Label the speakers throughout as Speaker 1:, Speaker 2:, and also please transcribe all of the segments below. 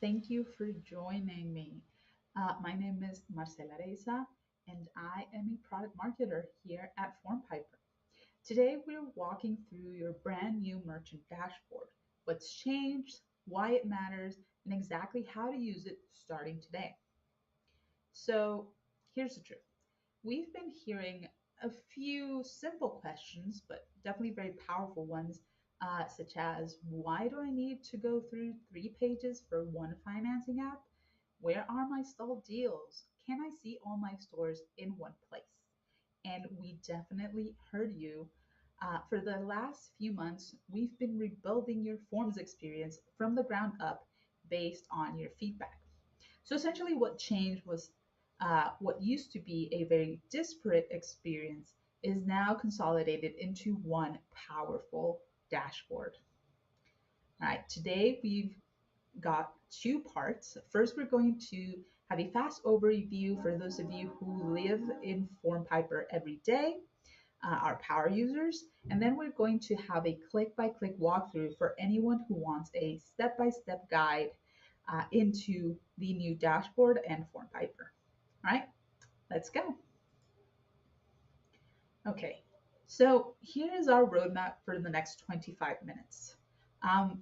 Speaker 1: Thank you for joining me. My name is Marcela Reza, and I am a product marketer here at FormPiper. Today, we're walking through your brand new merchant dashboard, what's changed, why it matters, and exactly how to use it starting today. So, here's the truth. We've been hearing a few simple questions, but definitely very powerful ones, such as why do I need to go through 3 pages for one financing app? Where are my stalled deals? Can I see all my stores in one place? And we definitely heard you. For the last few months, we've been rebuilding your forms experience from the ground up based on your feedback. So essentially, what changed was what used to be a very disparate experience is now consolidated into one powerful dashboard. All right, today we've got two parts. First, we're going to have a fast overview for those of you who live in FormPiper every day, our power users, and then we're going to have a click-by-click walkthrough for anyone who wants a step-by-step guide into the new dashboard and FormPiper. All right, let's go. Okay, so here is our roadmap for the next 25 minutes.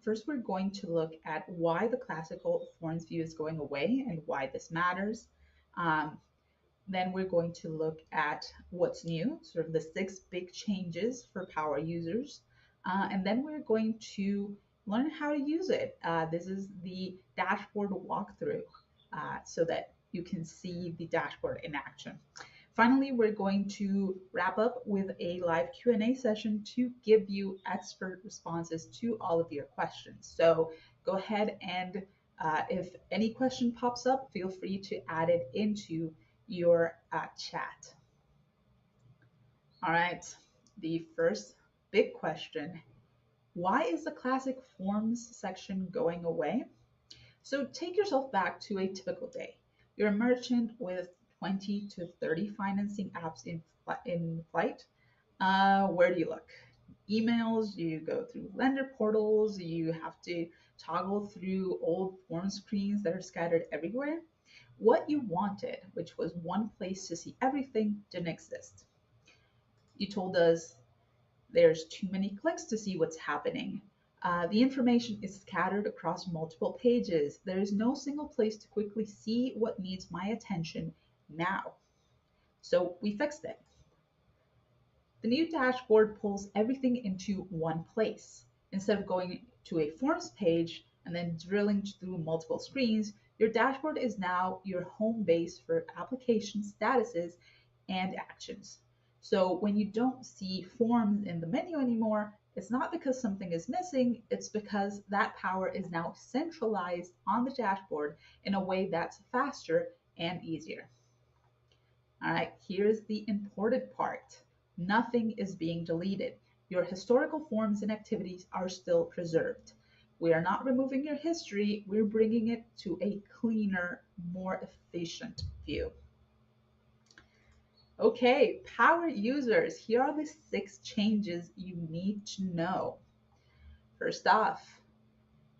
Speaker 1: First, we're going to look at why the classical forms view is going away and why this matters. Um, then we're going to look at what's new, sort of the 6 big changes for power users. And then we're going to learn how to use it. This is the dashboard walkthrough so that you can see the dashboard in action. Finally, we're going to wrap up with a live Q&A session to give you expert responses to all of your questions. So go ahead and if any question pops up, feel free to add it into your chat. All right, the first big question, why is the classic forms section going away? So take yourself back to a typical day. You're a merchant with 20 to 30 financing apps in flight. Where do you look? Emails, you go through lender portals, you have to toggle through old form screens that are scattered everywhere. What you wanted, which was one place to see everything, didn't exist. You told us there's too many clicks to see what's happening. The information is scattered across multiple pages. There is no single place to quickly see what needs my attention now. So we fixed it. The new dashboard pulls everything into one place. Instead of going to a forms page and then drilling through multiple screens, your dashboard is now your home base for application statuses and actions. So when you don't see forms in the menu anymore, it's not because something is missing, it's because that power is now centralized on the dashboard in a way that's faster and easier. All right, here's the important part. Nothing is being deleted. Your historical forms and activities are still preserved. We are not removing your history, we're bringing it to a cleaner, more efficient view. Okay, power users, here are the 6 changes you need to know. First off,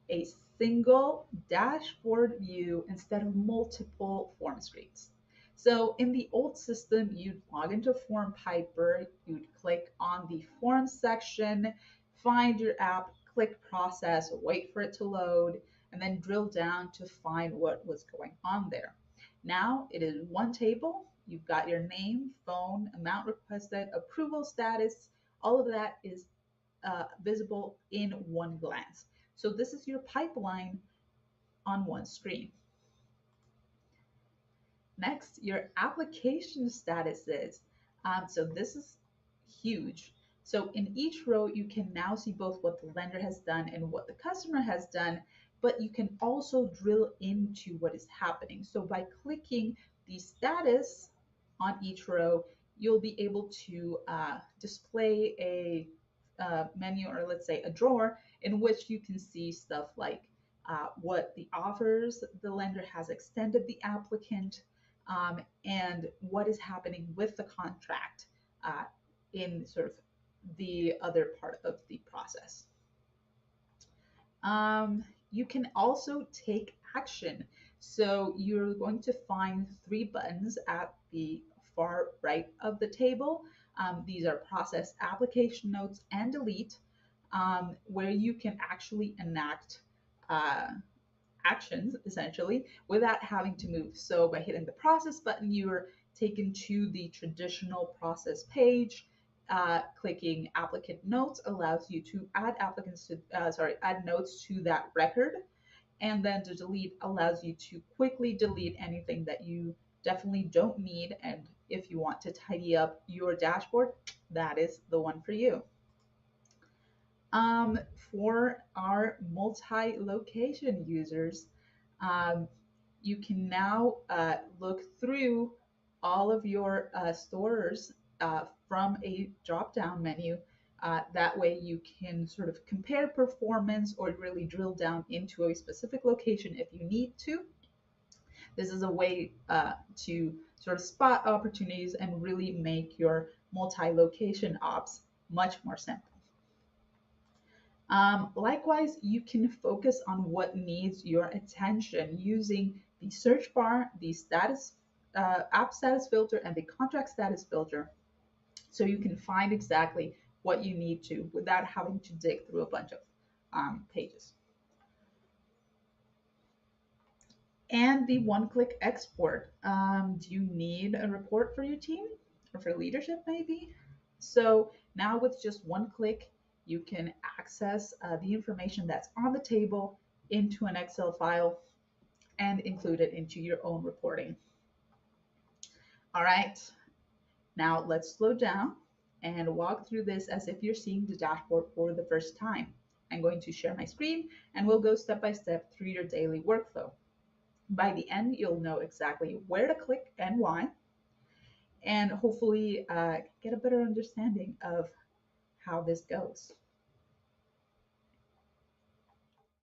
Speaker 1: a single dashboard view instead of multiple form screens. So in the old system, you'd log into FormPiper, you'd click on the Forms section, find your app, click Process, wait for it to load, and then drill down to find what was going on there. Now it is one table. You've got your name, phone, amount requested, approval status. All of that is visible in one glance. So this is your pipeline on one screen. Next, your application statuses. So this is huge. So in each row, you can now see both what the lender has done and what the customer has done, but you can also drill into what is happening. So by clicking the status on each row, you'll be able to display a menu, or let's say a drawer, in which you can see stuff like what the offers the lender has extended the applicant, and what is happening with the contract in sort of the other part of the process. You can also take action. So you're going to find three buttons at the far right of the table. These are process, application notes, and delete, where you can actually enact uh, actions essentially without having to move. So by hitting the process button, you're taken to the traditional process page. Clicking applicant notes allows you to add add notes to that record, and then the delete allows you to quickly delete anything that you definitely don't need. And if you want to tidy up your dashboard, that is the one for you. Um, for our multi-location users, um, you can now look through all of your stores from a drop-down menu. That way you can sort of compare performance or really drill down into a specific location if you need to. This is a way to sort of spot opportunities and really make your multi-location ops much more simple. Likewise, you can focus on what needs your attention using the search bar, the status app status filter, and the contract status filter, so you can find exactly what you need to without having to dig through a bunch of pages. And the one-click export. Do you need a report for your team or for leadership maybe? So now with just one click, you can access the information that's on the table into an Excel file and include it into your own reporting. All right, now let's slow down and walk through this as if you're seeing the dashboard for the first time. I'm going to share my screen and we'll go step by step through your daily workflow. By the end, you'll know exactly where to click and why, and hopefully get a better understanding of how this goes.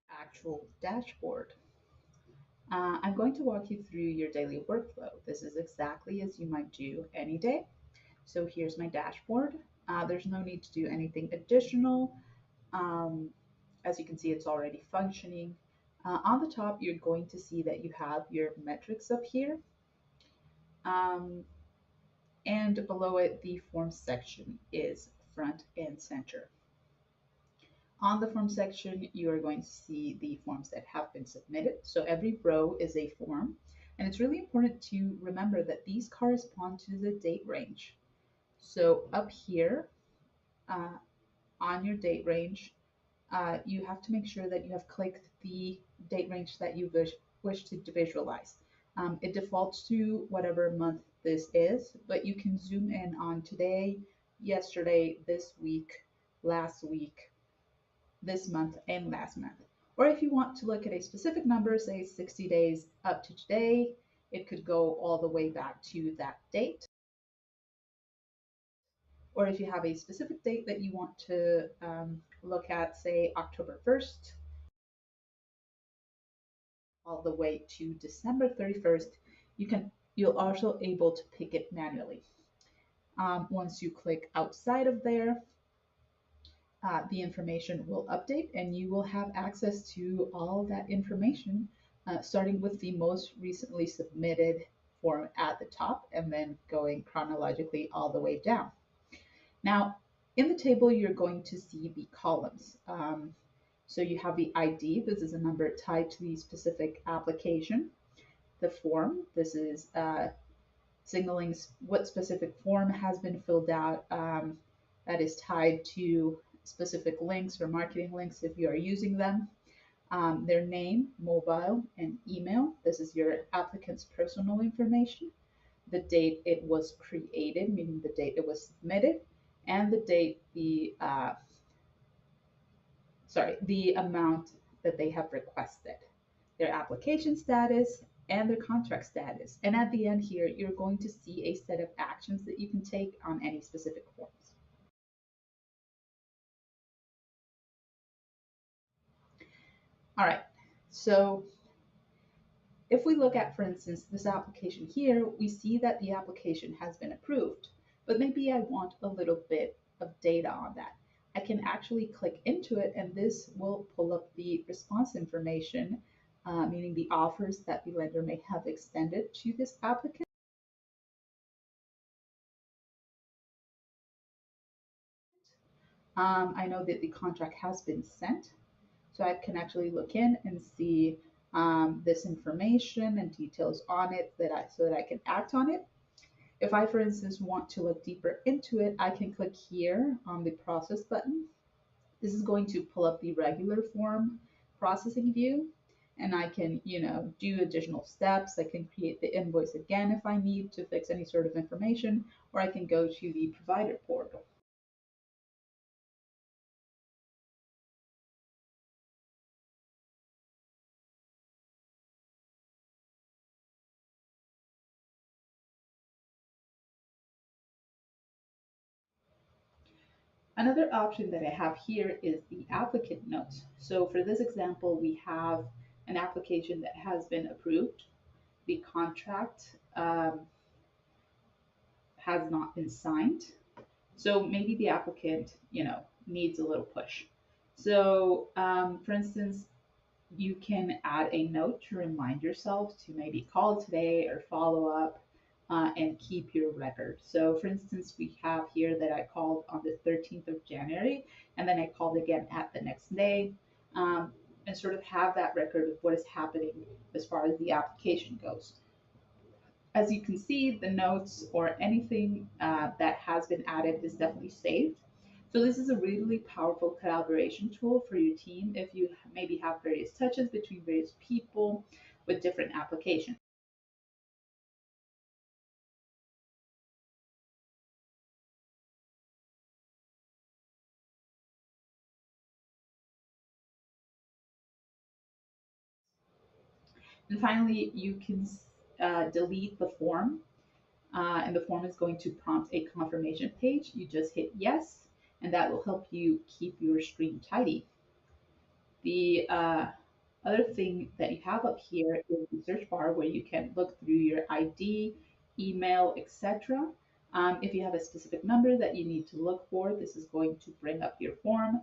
Speaker 1: Actual dashboard. I'm going to walk you through your daily workflow. This is exactly as you might do any day. So here's my dashboard. There's no need to do anything additional. As you can see, it's already functioning. On the top, you're going to see that you have your metrics up here. And below it, the form section is front and center. On the form section, you are going to see the forms that have been submitted. So every row is a form. And it's really important to remember that these correspond to the date range. So up here on your date range, you have to make sure that you have clicked the date range that you wish to visualize. It defaults to whatever month this is, but you can zoom in on today, yesterday, this week, last week, this month, and last month. Or if you want to look at a specific number, say 60 days up to today, it could go all the way back to that date. Or if you have a specific date that you want to look at, say October 1st, all the way to December 31st, you'll also able to pick it manually. Once you click outside of there, the information will update and you will have access to all that information, starting with the most recently submitted form at the top and then going chronologically all the way down. Now, in the table, you're going to see the columns. So you have the ID, this is a number tied to the specific application. The form, this is signaling what specific form has been filled out, that is tied to specific links or marketing links if you are using them. Their name, mobile, and email. This is your applicant's personal information. The date it was created, meaning the date it was submitted, and the date the amount that they have requested, their application status, and their contract status. And at the end here, you're going to see a set of actions that you can take on any specific forms. All right, so if we look at, for instance, this application here, we see that the application has been approved, but maybe I want a little bit of data on that. I can actually click into it and this will pull up the response information meaning the offers that the lender may have extended to this applicant. I know that the contract has been sent, so I can actually look in and see this information and details on it so that I can act on it. If I, for instance, want to look deeper into it, I can click here on the process button. This is going to pull up the regular form processing view, and I can, do additional steps. I can create the invoice again if I need to fix any sort of information, or I can go to the provider portal. Another option that I have here is the applicant notes. So for this example, we have an application that has been approved. The contract has not been signed. So maybe the applicant, needs a little push. So, for instance, you can add a note to remind yourself to maybe call today or follow up and keep your record. So, for instance, we have here that I called on the 13th of January and then I called again at the next day, and sort of have that record of what is happening as far as the application goes. As you can see, the notes or anything that has been added is definitely saved. So this is a really powerful collaboration tool for your team if you maybe have various touches between various people with different applications. And finally, you can delete the form, and the form is going to prompt a confirmation page. You just hit yes, and that will help you keep your screen tidy. The other thing that you have up here is the search bar where you can look through your ID, email, etc. If you have a specific number that you need to look for, this is going to bring up your form.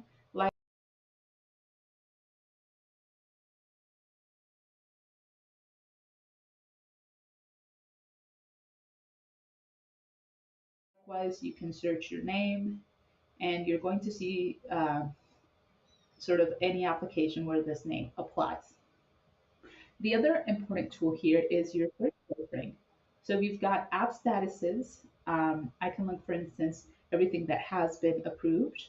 Speaker 1: Likewise, you can search your name and you're going to see sort of any application where this name applies. The other important tool here is your search filtering. So we've got app statuses. I can look, for instance, everything that has been approved.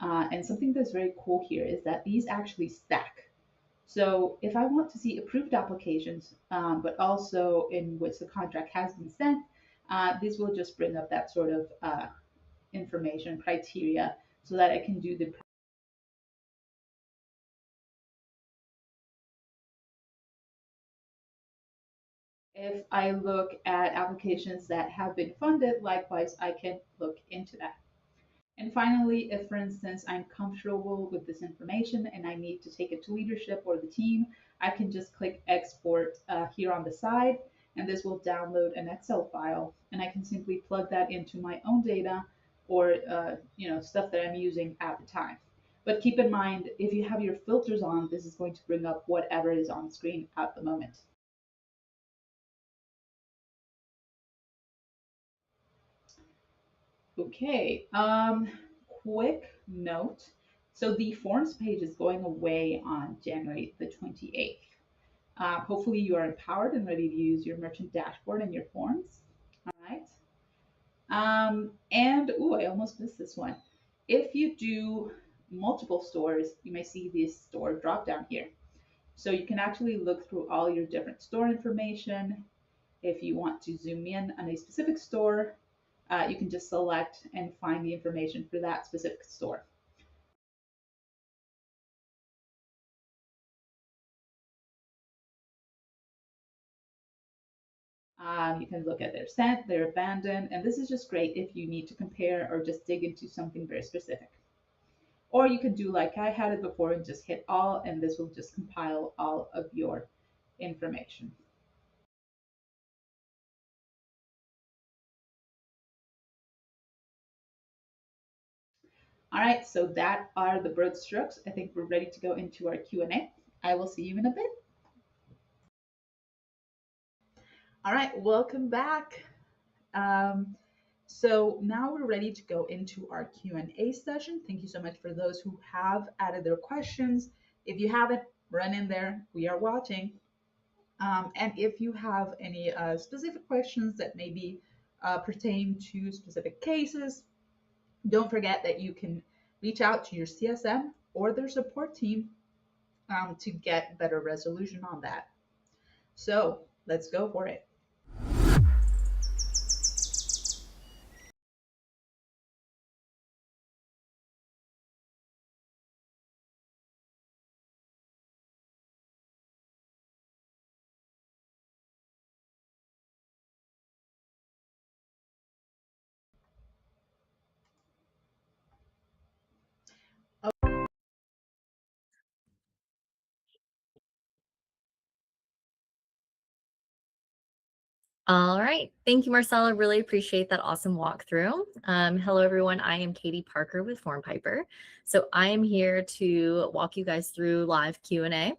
Speaker 1: And something that's very cool here is that these actually stack. So if I want to see approved applications, but also in which the contract has been sent, this will just bring up that sort of information criteria so that I can do the. If I look at applications that have been funded, likewise, I can look into that. And finally, if for instance I'm comfortable with this information and I need to take it to leadership or the team, I can just click export here on the side, and this will download an Excel file, and I can simply plug that into my own data or stuff that I'm using at the time. But keep in mind, if you have your filters on, this is going to bring up whatever is on screen at the moment. Okay, quick note. So the forms page is going away on January the 28th. Hopefully you are empowered and ready to use your merchant dashboard and your forms. All right. I almost missed this one. If you do multiple stores, you may see this store drop down here. So you can actually look through all your different store information. If you want to zoom in on a specific store, you can just select and find the information for that specific store. You can look at their scent, their abandoned, and this is just great if you need to compare or just dig into something very specific. Or you could do like I had it before and just hit all, and this will just compile all of your information. All right, so that are the broad strokes. I think we're ready to go into our Q&A. I will see you in a bit. All right, welcome back. Um, so now we're ready to go into our Q&A session. Thank you so much for those who have added their questions. If you haven't, run in there. We are watching. And if you have any specific questions that maybe pertain to specific cases, don't forget that you can reach out to your CSM or their support team to get better resolution on that. So let's go for it.
Speaker 2: All right. Thank you, Marcella. Really appreciate that awesome walkthrough. Hello, everyone. I am Katie Parker with FormPiper. So I am here to walk you guys through live Q&A.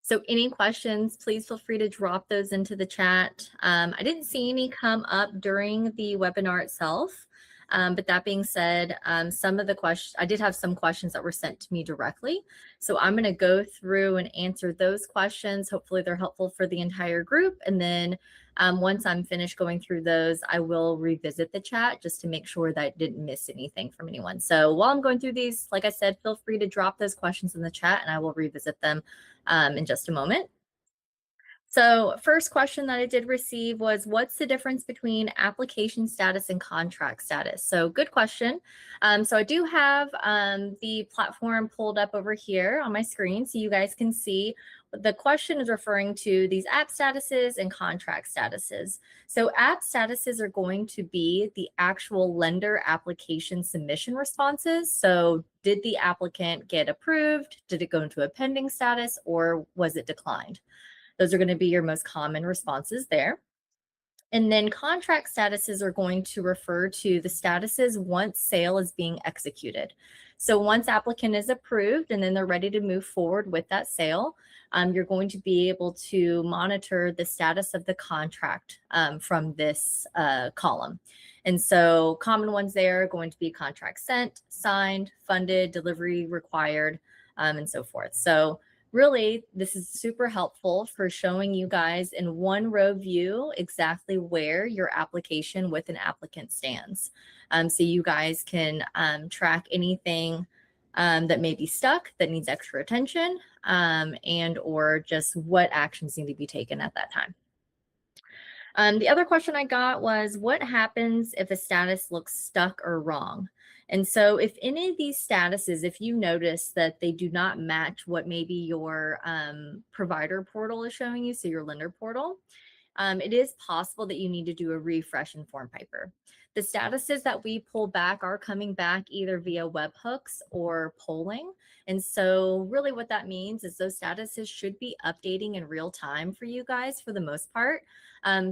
Speaker 2: So any questions, please feel free to drop those into the chat. I didn't see any come up during the webinar itself. But that being said, some of the questions, I did have some questions that were sent to me directly. So I'm going to go through and answer those questions. Hopefully they're helpful for the entire group. And then once I'm finished going through those, I will revisit the chat just to make sure that I didn't miss anything from anyone. So while I'm going through these, like I said, feel free to drop those questions in the chat and I will revisit them in just a moment. So first question that I did receive was, what's the difference between application status and contract status? So good question. So I do have the platform pulled up over here on my screen so you guys can see. The question is referring to these app statuses and contract statuses. So app statuses are going to be the actual lender application submission responses. So did the applicant get approved? Did it go into a pending status or was it declined? Those are going to be your most common responses there. And then contract statuses are going to refer to the statuses once sale is being executed. So once applicant is approved and then they're ready to move forward with that sale, you're going to be able to monitor the status of the contract from this column. And so common ones there are going to be contract sent, signed, funded, delivery required, and so forth. So really, this is super helpful for showing you guys in one row view exactly where your application with an applicant stands. So you guys can track anything that may be stuck, that needs extra attention, and or just what actions need to be taken at that time. The other question I got was, what happens if a status looks stuck or wrong? And so if any of these statuses, if you notice that they do not match what maybe your provider portal is showing you, so your lender portal, it is possible that you need to do a refresh in FormPiper. The statuses that we pull back are coming back either via webhooks or polling. And so really what that means is those statuses should be updating in real time for you guys for the most part.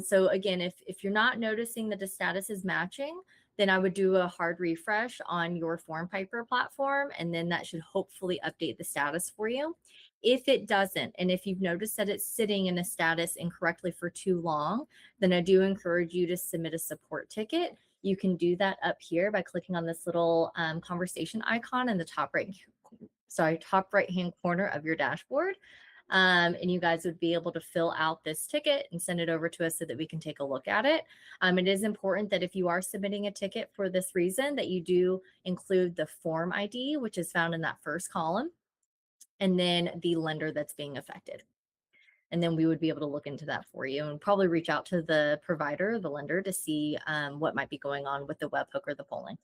Speaker 2: So again, if you're not noticing that the status is matching, then I would do a hard refresh on your FormPiper platform, and then that should hopefully update the status for you. If it doesn't, and if you've noticed that it's sitting in a status incorrectly for too long, then I do encourage you to submit a support ticket. You can do that up here by clicking on this little conversation icon in the top right hand corner of your dashboard. And you guys would be able to fill out this ticket and send it over to us so that we can take a look at it. It is important that if you are submitting a ticket for this reason, that you do include the form ID, which is found in that first column, and then the lender that's being affected. And then we would be able to look into that for you and probably reach out to the provider, the lender, to see what might be going on with the webhook or the polling.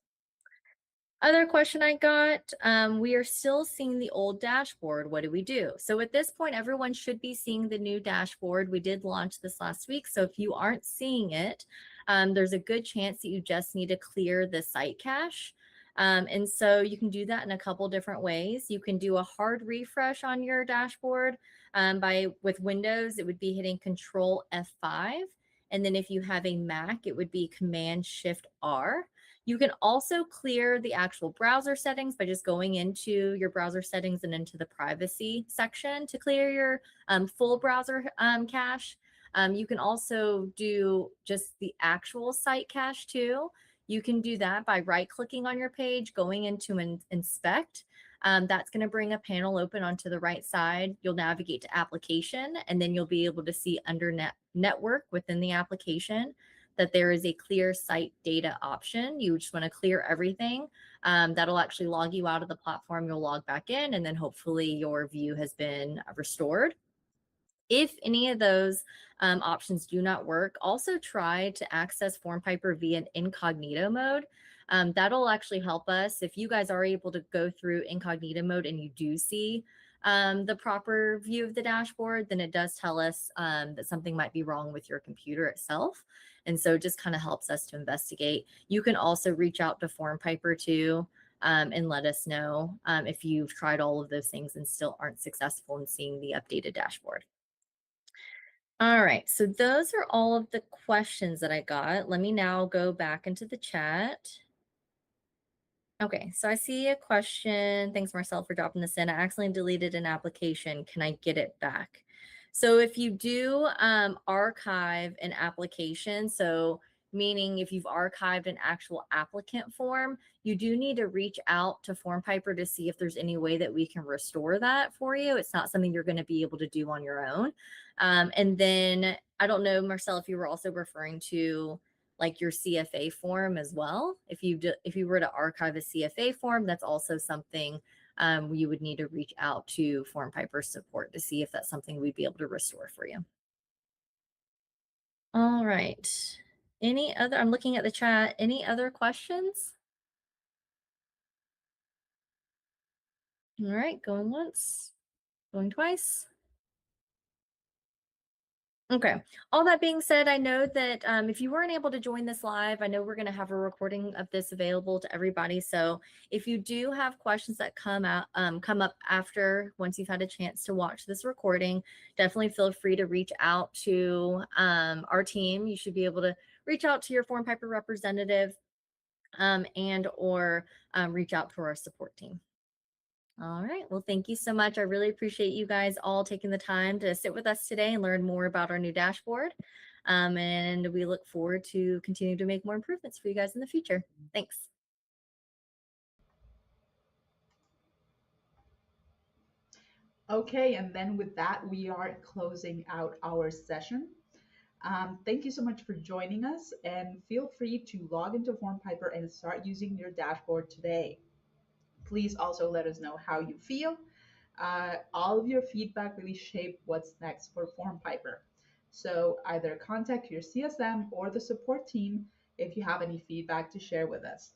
Speaker 2: Other question I got, we are still seeing the old dashboard. What do we do? So at this point, everyone should be seeing the new dashboard. We did launch this last week. So if you aren't seeing it, there's a good chance that you just need to clear the site cache. And so you can do that in a couple different ways. You can do a hard refresh on your dashboard with Windows, it would be hitting Control F5. And then if you have a Mac, it would be Command Shift R. You can also clear the actual browser settings by just going into your browser settings and into the privacy section to clear your full browser cache. You can also do just the actual site cache too. You can do that by right clicking on your page, going into inspect. That's going to bring a panel open onto the right side. You'll navigate to application, and then you'll be able to see under network within the application that there is a clear site data option. You just want to clear everything. That'll actually log you out of the platform. You'll log back in, and then hopefully your view has been restored. If any of those options do not work, also try to access FormPiper via an incognito mode. That'll actually help us. If you guys are able to go through incognito mode and you do see the proper view of the dashboard, then it does tell us that something might be wrong with your computer itself. And so it just kind of helps us to investigate. You can also reach out to FormPiper too. And let us know if you've tried all of those things and still aren't successful in seeing the updated dashboard. All right, so those are all of the questions that I got. Let me now go back into the chat. Okay, so I see a question. Thanks, Marcel, for dropping this in. I accidentally deleted an application. Can I get it back? So if you do archive an application, so meaning if you've archived an actual applicant form, you do need to reach out to FormPiper to see if there's any way that we can restore that for you. It's not something you're going to be able to do on your own. And then I don't know, Marcel, if you were also referring to like your CFA form as well. If you were to archive a CFA form, that's also something you would need to reach out to FormPiper support to see if that's something we'd be able to restore for you. All right. Any other, I'm looking at the chat. Any other questions? All right, going once, going twice. Okay. All that being said, I know that if you weren't able to join this live, I know we're going to have a recording of this available to everybody. So if you do have questions that come up after, once you've had a chance to watch this recording, definitely feel free to reach out to our team. You should be able to reach out to your FormPiper representative and or reach out to our support team. All right. Well, thank you so much. I really appreciate you guys all taking the time to sit with us today and learn more about our new dashboard. And we look forward to continuing to make more improvements for you guys in the future. Thanks.
Speaker 1: Okay, and then with that, we are closing out our session. Thank you so much for joining us, and feel free to log into FormPiper and start using your dashboard today. Please also let us know how you feel. All of your feedback really shape what's next for FormPiper. So either contact your CSM or the support team if you have any feedback to share with us.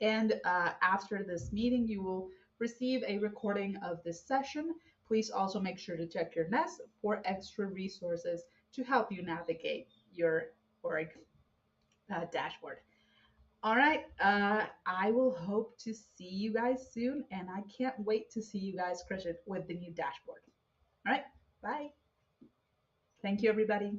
Speaker 1: And after this meeting, you will receive a recording of this session. Please also make sure to check your Nest for extra resources to help you navigate your org dashboard. All right, I will hope to see you guys soon, and I can't wait to see you guys crush it with the new dashboard. All right, bye. Thank you, everybody.